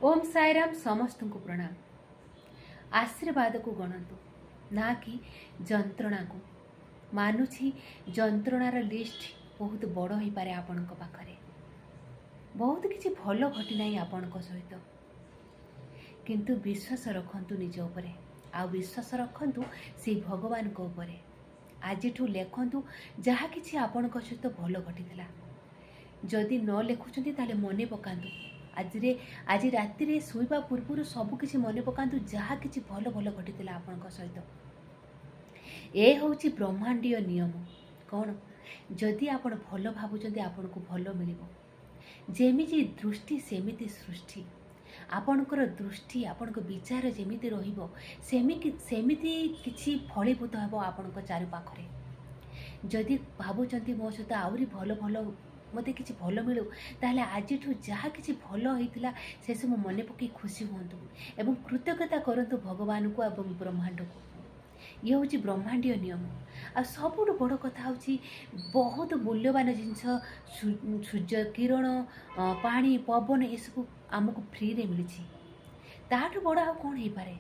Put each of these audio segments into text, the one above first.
ओम साईराम समस्त को प्रणाम। आशीर्वाद को गणतु ना कि जंत्रणा को। मानुछि जंत्रणार लिस्ट बहुत बड़ हो पारे आपण पाखरे बहुत किसी भल घटी ना आपण सहित किंतु विश्वास रखंतु निज उपरे आ विश्वास रखंतु से भगवान को उपरे। आजिठू लेखंतु जहाँ किछि आपण सहित भल घटी जदि न लेखुंट ताले मने पकांतु आज राति शोवा पूर्व सबकि मन पकातु जहाँ कि भल भल घटी आपण सहित। ए हूँ ब्रह्मांडीय नियम कौन जदि आप भल भावुं आपन को भल मिल जेमिति दृष्टि सेमिति सृष्टि आपणकर दृष्टि आपण विचार जेमिति रहिबो सेमिति किछि फलीभूत हेब आपण चारिपाखरे। जदि भावुंट मो सहित आहरी भल भल मते किछि भल मिलू ताहले आजिठू जहाँ किछि भल होइतिला से सब मन पकई खुशी हुंतु एवं कृतज्ञता करंतु भगवान को एवं ब्रह्मांड को। ये हूँ ब्रह्मांडीय नियम। आ सबुठ बड़ कथा हूँ बहुत मूल्यवान जिनस सूर्य किरण पानी पवन ये सब आमको फ्री रे मिली ताठू बड़ आ कौन हो पारे।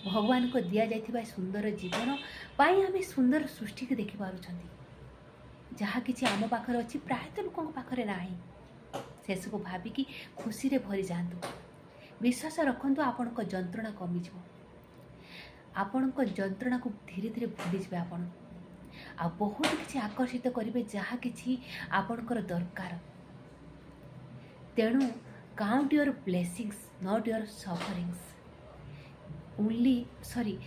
भगवान को दि जाइथिबा सुंदर जीवन पाई आम सुंदर सृष्टि के देखि पारुछंती जहाँ किछि आम पाखर अच्छी प्रायतः लोकों पाखरे नाही से सब भाविकी खुशी रे भरी जातु। विश्वास रखंतु आपण को जंत्रणा कमी जिवो आपण को जंत्रणा को धीरे धीरे भूली जाए आपण आ बहुत किसी आकर्षित करेंगे जहाँ किसी आपणकर दरकार। तेणु count your blessings not your sufferings only sorry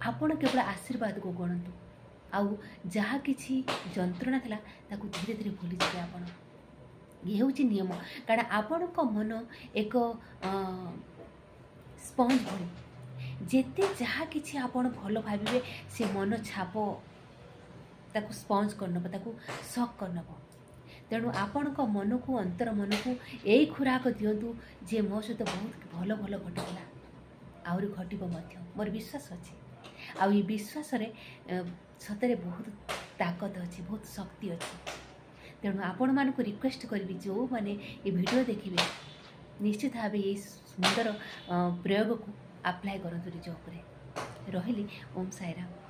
आपण केवल आशीर्वाद को गणतु आउ जहाँ किसी जंत्रणा थिला ताकू धीरे धीरे भूली जाए आपण। ये हूँ नियम कारण आपण को मन एक स्पंज भली जेते जहाँ किछि आपण भल भाविबे से मन छाप ताकू स्पंज करनब ताकू सक करनब। तेणु आपण को मन को अंतर मन को यही खुराक दिंतु जे मो सहित बहुत भल भल घटला आहरी घटब मोर विश्वास अच्छे आउ ये विश्वास सतरे बहुत ताकत अच्छी बहुत शक्ति अच्छी। तेणु आपण मान को रिक्वेस्ट करी जो मैंने ये वीडियो देखिए निश्चित भाव ये सुंदर प्रयोग को अप्लाई करतु निज उपरे। रही ओम साईराम।